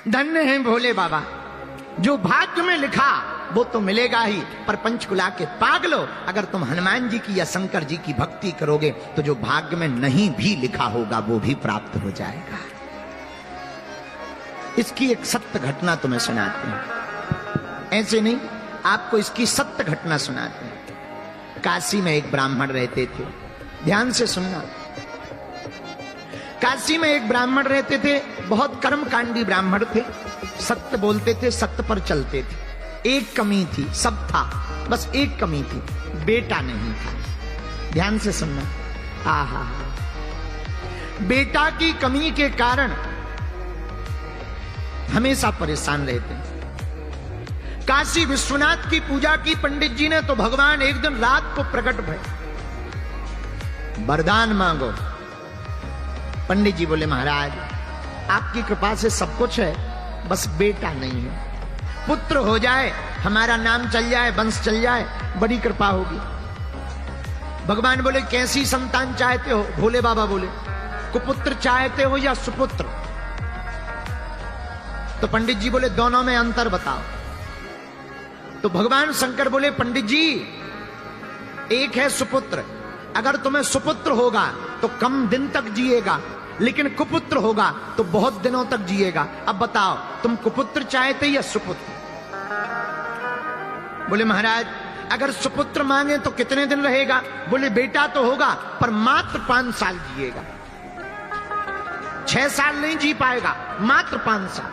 धन्य है भोले बाबा, जो भाग्य में लिखा वो तो मिलेगा ही, पर पंचकुला के पागलो, अगर तुम हनुमान जी की या शंकर जी की भक्ति करोगे तो जो भाग्य में नहीं भी लिखा होगा वो भी प्राप्त हो जाएगा। इसकी एक सत्य घटना तुम्हें सुनाते हैं, ऐसे नहीं, आपको इसकी सत्य घटना सुनाते हैं। काशी में एक ब्राह्मण रहते थे, ध्यान से सुनना। काशी में एक ब्राह्मण रहते थे, बहुत कर्मकांडी ब्राह्मण थे, सत्य बोलते थे, सत्य पर चलते थे। एक कमी थी, सब था, बस एक कमी थी, बेटा नहीं था। ध्यान से सुनना। आहा, बेटा की कमी के कारण हमेशा परेशान रहते हैं। काशी विश्वनाथ की पूजा की पंडित जी ने, तो भगवान एक दिन रात को प्रकट भये, वरदान मांगो। पंडित जी बोले, महाराज आपकी कृपा से सब कुछ है, बस बेटा नहीं है, पुत्र हो जाए, हमारा नाम चल जाए, वंश चल जाए, बड़ी कृपा होगी। भगवान बोले, कैसी संतान चाहते हो? भोले बाबा बोले, कुपुत्र चाहते हो या सुपुत्र? तो पंडित जी बोले, दोनों में अंतर बताओ। तो भगवान शंकर बोले, पंडित जी एक है सुपुत्र, अगर तुम्हें सुपुत्र होगा तो कम दिन तक जिएगा, लेकिन कुपुत्र होगा तो बहुत दिनों तक जिएगा। अब बताओ तुम कुपुत्र चाहते या सुपुत्र? बोले, महाराज अगर सुपुत्र मांगे तो कितने दिन रहेगा? बोले, बेटा तो होगा पर मात्र 5 साल जिएगा, 6 साल नहीं जी पाएगा, मात्र 5 साल।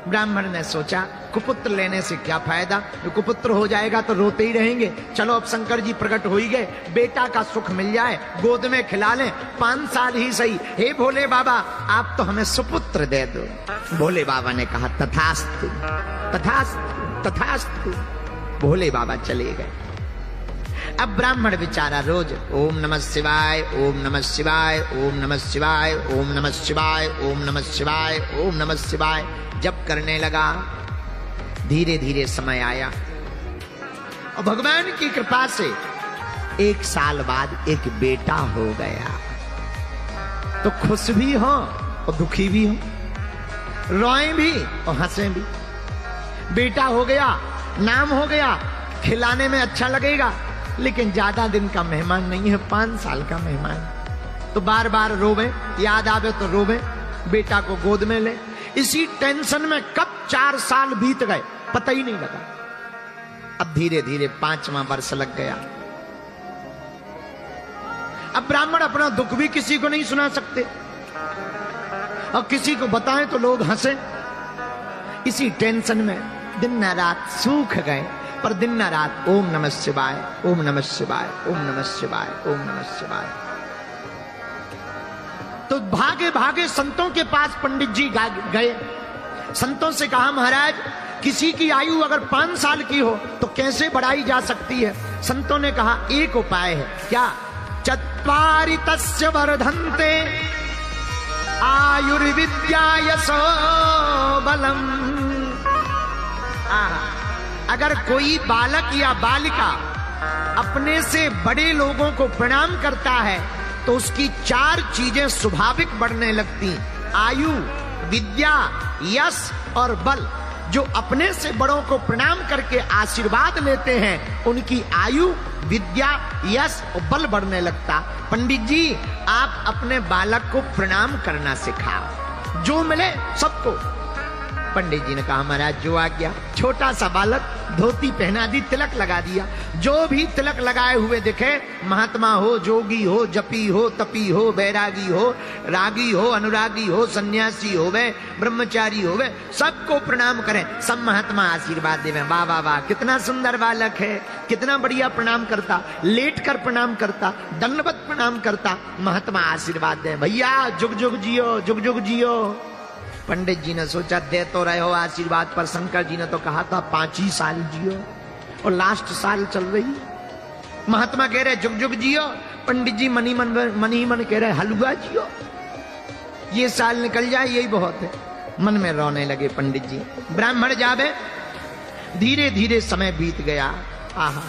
ब्राह्मण ने सोचा, कुपुत्र लेने से क्या फायदा, जो कुपुत्र हो जाएगा तो रोते ही रहेंगे, चलो अब शंकर जी प्रकट हो ही गए, बेटा का सुख मिल जाए, गोद में खिला लें, 5 साल ही सही। हे भोले बाबा आप तो हमें सुपुत्र दे दो। भोले बाबा ने कहा, तथास्तु तथास्तु तथास्तु। भोले बाबा चले गए। अब ब्राह्मण बेचारा रोज ओम नमः शिवाय, ओम नमः शिवाय, ओम नमः शिवाय, ओम नमः शिवाय, ओम नमः शिवाय, ओम नमः शिवाय जप करने लगा। धीरे धीरे समय आया और भगवान की कृपा से 1 साल बाद एक बेटा हो गया। तो खुश भी हो और दुखी भी हो, रोए भी और हंसे भी। बेटा हो गया, नाम हो गया, खिलाने में अच्छा लगेगा, लेकिन ज्यादा दिन का मेहमान नहीं है, 5 साल का मेहमान। तो बार बार रोवे, याद आवे तो रोवे, बेटा को गोद में ले। इसी टेंशन में कब 4 साल बीत गए पता ही नहीं लगा। अब धीरे धीरे 5वां वर्ष लग गया। अब ब्राह्मण अपना दुख भी किसी को नहीं सुना सकते, और किसी को बताएं तो लोग हंसे। इसी टेंशन में दिन न रात सूख गए, पर दिन न रात ओम नमः शिवाय, ओम नमः शिवाय, ओम नमः शिवाय, ओम नमः शिवाय। तो भागे भागे संतों के पास पंडित जी गए। संतों से कहा, महाराज किसी की आयु अगर 5 साल की हो तो कैसे बढ़ाई जा सकती है? संतों ने कहा, एक उपाय है। क्या? चत्वारि तस्य वर्धन्ते आयुर्विद्या यशो बलम। अगर कोई बालक या बालिका अपने से बड़े लोगों को प्रणाम करता है तो उसकी 4 चीजें स्वाभाविक बढ़ने लगती, आयु, विद्या, यश और बल। जो अपने से बड़ों को प्रणाम करके आशीर्वाद लेते हैं उनकी आयु, विद्या, यश और बल बढ़ने लगता। पंडित जी आप अपने बालक को प्रणाम करना सिखाओ, जो मिले सबको। पंडित जी ने कहा, महाराज जो आ गया। छोटा सा बालक, धोती पहना दी, तिलक लगा दिया। जो भी तिलक लगाए हुए दिखे, महात्मा हो, जोगी हो, जपी हो, तपी हो, बैरागी हो, रागी हो, अनुरागी हो, सन्यासी हो वे, ब्रह्मचारी हो वे, सबको प्रणाम करें। सब महात्मा आशीर्वाद देवे, वाह वाह वाह कितना सुंदर बालक है, कितना बढ़िया प्रणाम करता, लेट कर प्रणाम करता, दंडवत प्रणाम करता। महात्मा आशीर्वाद दे, भैया जुग जुग जियो, जुग जुग जियो। पंडित जी ने सोचा, दे तो रहे हो आशीर्वाद, पर शंकर जी ने तो कहा था 5 ही साल जियो, और लास्ट साल चल रही। महात्मा कह रहे जुग जुग जियो, पंडित जी मन ही मन कह रहे हलवा जियो, ये साल निकल जाए यही बहुत है। मन में रोने लगे पंडित जी। ब्राह्मण जावे, धीरे धीरे समय बीत गया। आहा,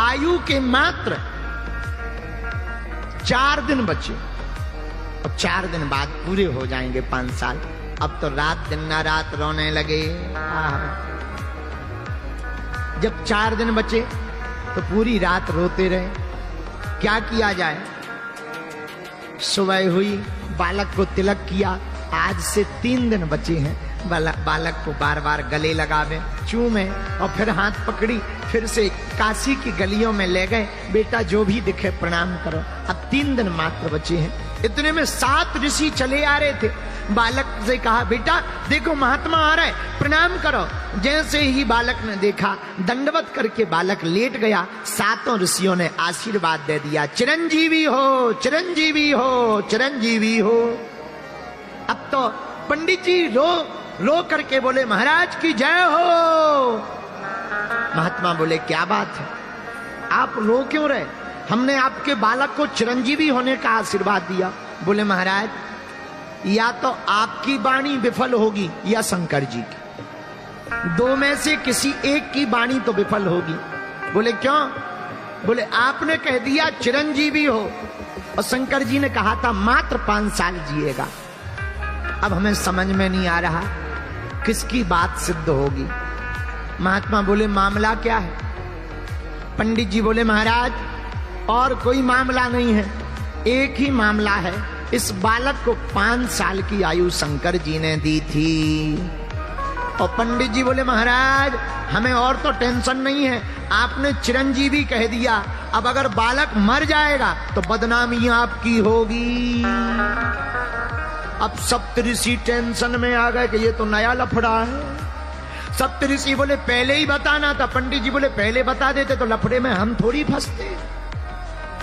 आयु के मात्र 4 दिन बचे और 4 दिन बाद पूरे हो जाएंगे 5 साल। अब तो रात दिन ना रात रोने लगे। जब 4 दिन बचे तो पूरी रात रोते रहे। क्या किया जाए? सुबह हुई, बालक को तिलक किया। आज से 3 दिन बचे हैं। बालक को बार बार गले लगावे, चूमे और फिर हाथ पकड़ी, फिर से काशी की गलियों में ले गए। बेटा जो भी दिखे प्रणाम करो। अब 3 दिन मात्र बचे हैं। इतने में 7 ऋषि चले आ रहे थे। बालक से कहा, बेटा देखो महात्मा आ रहा है, प्रणाम करो। जैसे ही बालक ने देखा, दंडवत करके बालक लेट गया। 7 ऋषियों ने आशीर्वाद दे दिया, चिरंजीवी हो, चिरंजीवी हो, चिरंजीवी हो। अब तो पंडित जी रो करके बोले, महाराज की जय हो। महात्मा बोले, क्या बात है, आप रो क्यों रहे? हमने आपके बालक को चिरंजीवी होने का आशीर्वाद दिया। बोले, महाराज या तो आपकी वाणी विफल होगी या शंकर जी की, 2 में से किसी एक की वाणी तो विफल होगी। बोले, क्यों? बोले, आपने कह दिया चिरंजीवी हो और शंकर जी ने कहा था मात्र 5 साल जिएगा। अब हमें समझ में नहीं आ रहा किसकी बात सिद्ध होगी। महात्मा बोले, मामला क्या है? पंडित जी बोले, महाराज और कोई मामला नहीं है, एक ही मामला है। इस बालक को 5 साल की आयु शंकर जी ने दी थी। और पंडित जी बोले, महाराज हमें और तो टेंशन नहीं है, आपने चिरंजीवी कह दिया। अब अगर बालक मर जाएगा तो बदनामी आपकी होगी। अब सप्तऋषि टेंशन में आ गए कि ये तो नया लफड़ा है। सप्तऋषि बोले, पहले ही बताना था। पंडित जी बोले, पहले बता देते तो लफड़े में हम थोड़ी फंसते,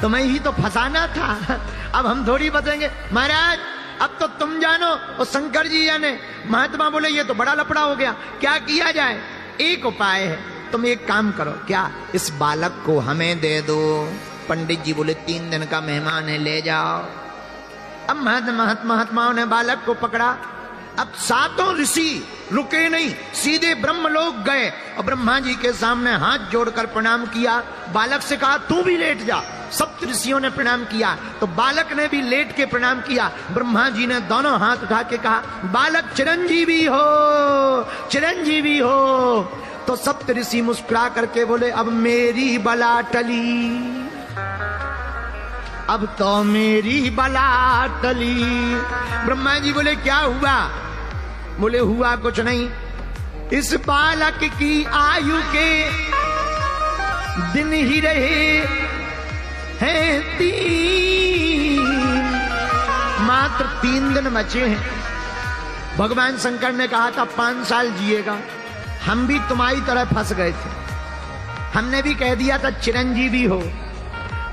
तुम्हें ही तो फंसाना था। अब हम थोड़ी बतेंगे। महाराज अब तो तुम जानो और शंकर जी जाने। महात्मा बोले, ये तो बड़ा लफड़ा हो गया, क्या किया जाए? एक उपाय है, तुम एक काम करो। क्या? इस बालक को हमें दे दो। पंडित जी बोले, 3 दिन का मेहमान है, ले जाओ। अब महात्माओं ने बालक को पकड़ा। अब 7 ऋषि रुके नहीं, सीधे ब्रह्मलोक गए और ब्रह्मा जी के सामने हाथ जोड़कर प्रणाम किया। बालक से कहा, तू भी लेट जा। सप्त ऋषियों ने प्रणाम किया तो बालक ने भी लेट के प्रणाम किया। ब्रह्मा जी ने दोनों हाथ उठा के कहा, बालक चिरंजीवी हो, चिरंजीवी हो। तो सप्त ऋषि मुस्कुरा करके बोले, अब मेरी बला टली, अब तो मेरी बला टली। ब्रह्मा जी बोले, क्या हुआ? बोले, हुआ कुछ नहीं, इस बालक की आयु के दिन ही रहे हैं 3, मात्र 3 दिन बचे हैं। भगवान शंकर ने कहा था 5 साल जिएगा। हम भी तुम्हारी तरह फंस गए थे, हमने भी कह दिया था चिरंजीवी हो।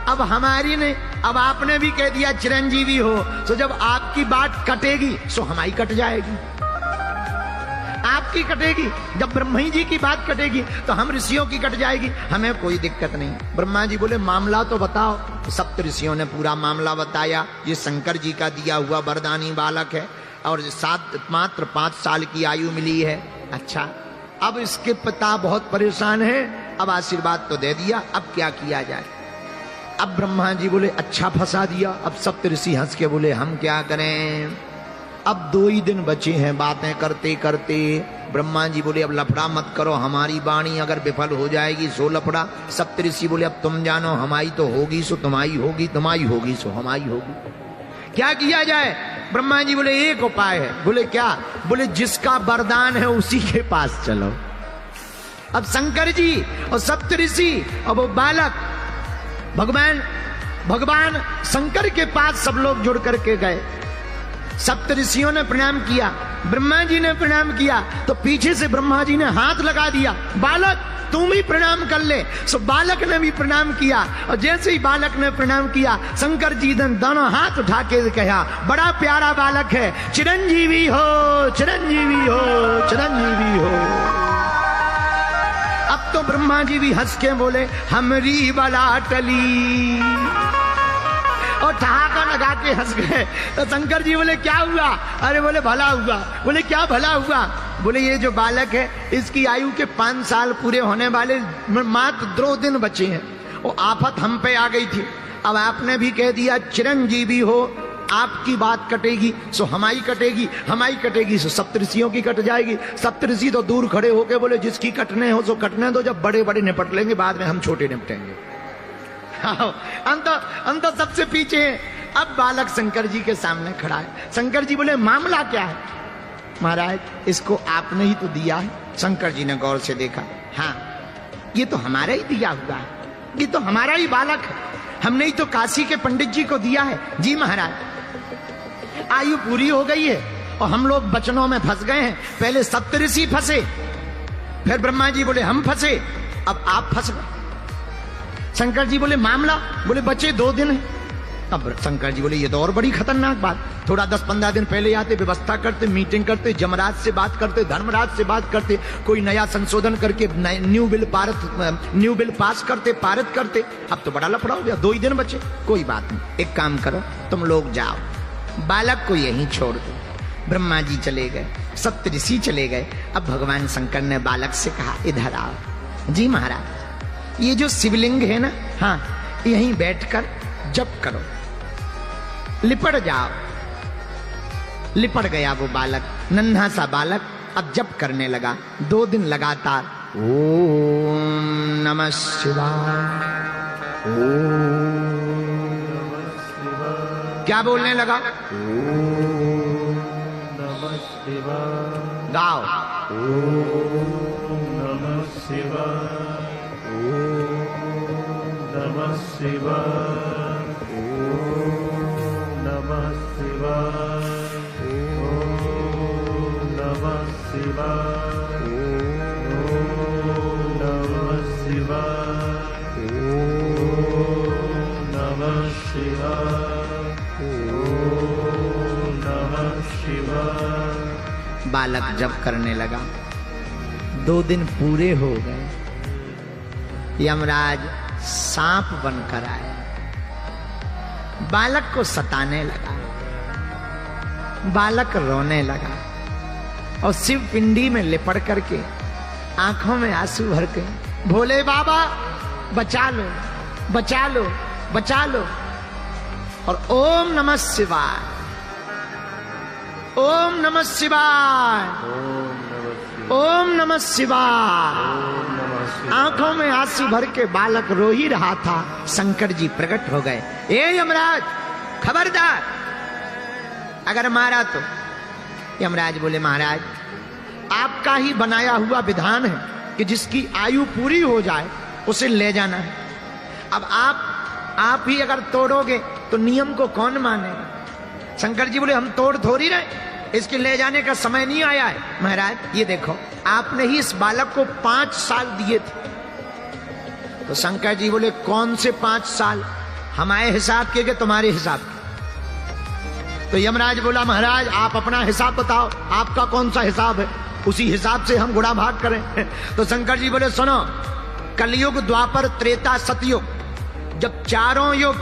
अब आपने भी कह दिया चिरंजीवी हो, तो जब आपकी बात कटेगी सो हमारी कट जाएगी। आपकी कटेगी, जब ब्रह्मा जी की बात कटेगी तो हम ऋषियों की कट जाएगी, हमें कोई दिक्कत नहीं। ब्रह्मा जी बोले, मामला तो बताओ। सप्त ऋषियों ने पूरा मामला बताया। ये शंकर जी का दिया हुआ वरदानी बालक है और मात्र 5 साल की आयु मिली है। अच्छा, अब इसके पिता बहुत परेशान है। अब आशीर्वाद तो दे दिया, अब क्या किया जाए? अब ब्रह्मा जी बोले, अच्छा फंसा दिया। अब सप्त ऋषि हंस के बोले, हम क्या करें? अब 2 ही दिन बचे हैं बातें करते करते। ब्रह्मा जी बोले, अब लफड़ा मत करो, हमारी वाणी अगर विफल हो जाएगी सो लफड़ा। सप्त ऋषि बोले, अब तुम जानो, हमारी तो होगी सो तुम्हारी होगी, तुम्हारी होगी सो हमारी होगी। क्या किया जाए? ब्रह्मा जी बोले, एक उपाय है। बोले, क्या? बोले, जिसका वरदान है उसी के पास चलो। अब शंकर जी और सप्त ऋषि और वो बालक भगवान शंकर के पास सब लोग जुड़ करके गए। सप्त ऋषियों ने प्रणाम किया, ब्रह्मा जी ने प्रणाम किया, तो पीछे से ब्रह्मा जी ने हाथ लगा दिया, बालक तुम ही प्रणाम कर ले। सो बालक ने भी प्रणाम किया और जैसे ही बालक ने प्रणाम किया, शंकर जी ने दोनों हाथ उठा के कहा, बड़ा प्यारा बालक है, चिरंजीवी हो, चिरंजीवी हो, चिरंजीवी हो। अब तो ब्रह्मा जी भी हंस के बोले, हमरी बला टली, और ठहाका लगा के हंस गए। तो शंकर जी बोले, क्या हुआ? अरे बोले, भला हुआ। बोले, क्या भला हुआ? बोले, ये जो बालक है इसकी आयु के 5 साल पूरे होने वाले मात्र 2 दिन बचे हैं। वो आफत हम पे आ गई थी, अब आपने भी कह दिया चिरंजीवी हो, आपकी बात कटेगी सो हमारी कटेगी, हमारी कटेगी सो सप्तऋषियों की कट जाएगी। सप्तऋषि तो दूर खड़े होके बोले जिसकी कटने हो सो कटने दो, जब बड़े बड़े निपट लेंगे बाद में हम छोटे निपटेंगे। अंत सबसे पीछे है। अब बालक शंकर जी के सामने खड़ा है। शंकर जी बोले मामला क्या है? महाराज इसको आपने ही तो दिया है। शंकर जी ने गौर से देखा, हाँ ये तो हमारा ही दिया हुआ है, ये तो हमारा ही बालक है, हमने ही तो काशी के पंडित जी को दिया है। जी महाराज आयु पूरी हो गई है और हम लोग बचनों में फंस गए हैं। पहले सप्तऋषि फंसे, फिर ब्रह्मा जी बोले हम फंसे, अब आप फंस गए। शंकर जी बोले मामला, बोले बचे 2 दिन है। अब शंकर जी बोले ये तो और बड़ी खतरनाक बात, थोड़ा 10-15 दिन पहले आते, व्यवस्था करते, मीटिंग करते, जमराज से बात करते, धर्मराज से बात करते, कोई नया संशोधन करके न्यू बिल पास करते, पारित करते। अब तो बड़ा लफड़ा हो गया, 2 ही दिन बचे। कोई बात नहीं, एक काम करो तुम लोग जाओ, बालक को यहीं छोड़ दो। ब्रह्मा जी चले गए, सप्तऋषि चले गए। अब भगवान शंकर ने बालक से कहा इधर आओ। जी महाराज ये जो शिवलिंग है ना, हाँ यहीं बैठकर जप करो, लिपट जाओ। लिपट गया वो बालक, नन्हा सा बालक। अब जप करने लगा 2 दिन लगातार। ओम नमः शिवाय, ओम नमः शिवाय। क्या बोलने लगा? ओम नमः शिवाय। गाओ। ओम नमः शिवाय, ओम नमः शिवाय, नमः शिवाय, ओम नमः शिवाय, ओम नमः शिवाय, ओम नमः शिवाय, ओम नमः शिवाय। बालक जप करने लगा। 2 दिन पूरे हो गए। यमराज सांप बनकर आए, बालक को सताने लगा। बालक रोने लगा और शिव पिंडी में लिपट करके आंखों में आंसू भर के, भोले बाबा बचा लो, बचा लो, बचा लो। और ओम नमः शिवाय, ओम नमः शिवाय, ओम नमः शिवाय। आंखों में आंसू भर के बालक रो ही रहा था। शंकर जी प्रकट हो गए। ए यमराज खबरदार, अगर मारा तो। यमराज बोले महाराज आपका ही बनाया हुआ विधान है कि जिसकी आयु पूरी हो जाए उसे ले जाना है। अब आप ही अगर तोड़ोगे तो नियम को कौन मानेगा? शंकर जी बोले हम तोड़ थोड़ी रहे, इसके ले जाने का समय नहीं आया है। महाराज ये देखो आपने ही इस बालक को 5 साल दिए थे। तो शंकर जी बोले कौन से 5 साल? हमारे हिसाब के तुम्हारे हिसाब के? तो यमराज बोला महाराज आप अपना हिसाब बताओ, आपका कौन सा हिसाब है, उसी हिसाब से हम गुणा भाग करें। तो शंकर जी बोले सुनो, कलयुग, द्वापर, त्रेता, सतयुग, जब चारों युग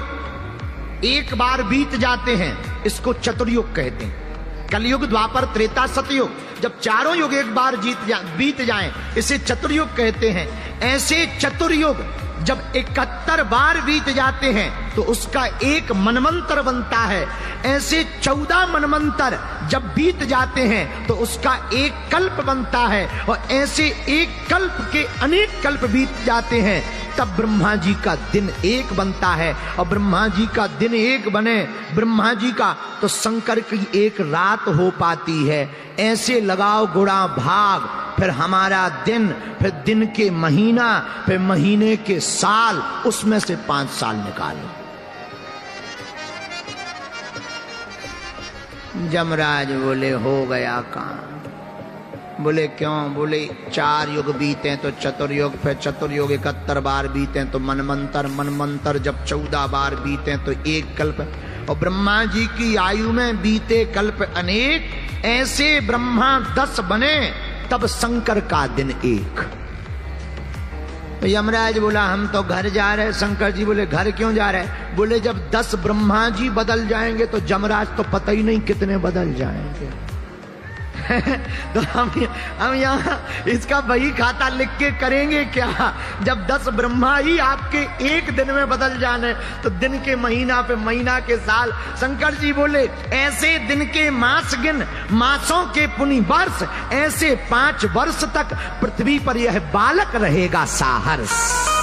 एक बार बीत जाते हैं इसको चतुर्युग कहते हैं। कलयुग, द्वापर, त्रेता, सतयुग, जब चारों युग एक बार बीत जाएं इसे चतुर्युग कहते हैं। ऐसे चतुर्युग जब 71 बार बीत जाते हैं तो उसका एक मनवंतर बनता है। ऐसे 14 मनवंतर जब बीत जाते हैं तो उसका एक कल्प बनता है। और ऐसे एक कल्प के अनेक कल्प बीत जाते हैं तब ब्रह्मा जी का दिन एक बनता है। और ब्रह्मा जी का दिन एक बने ब्रह्मा जी का तो शंकर की एक रात हो पाती है। ऐसे लगाओ गुणा भाग, फिर हमारा दिन, फिर दिन के महीना, फिर महीने के साल, उसमें से 5 साल निकालो। जमराज बोले हो गया काम। बोले क्यों? बोले 4 युग बीते तो चतुर्युग, फिर चतुर्युग 71 बार बीते तो मनमंतर, मनमंतर जब 14 बार बीते तो एक कल्प। और ब्रह्मा जी की आयु में बीते कल्प अनेक, ऐसे ब्रह्मा 10 बने तब शंकर का दिन एक। तो यमराज बोला हम तो घर जा रहे। शंकर जी बोले घर क्यों जा रहे? बोले जब 10 ब्रह्मा जी बदल जाएंगे तो जमराज तो पता ही नहीं कितने बदल जाएंगे। तो हम यहाँ इसका वही खाता लिख के करेंगे क्या? जब 10 ब्रह्मा ही आपके एक दिन में बदल जाने, तो दिन के महीना पे महीना के साल। शंकर जी बोले ऐसे दिन के मास गिन, मासों के पुनि वर्ष, ऐसे 5 वर्ष तक पृथ्वी पर यह बालक रहेगा साहर्ष।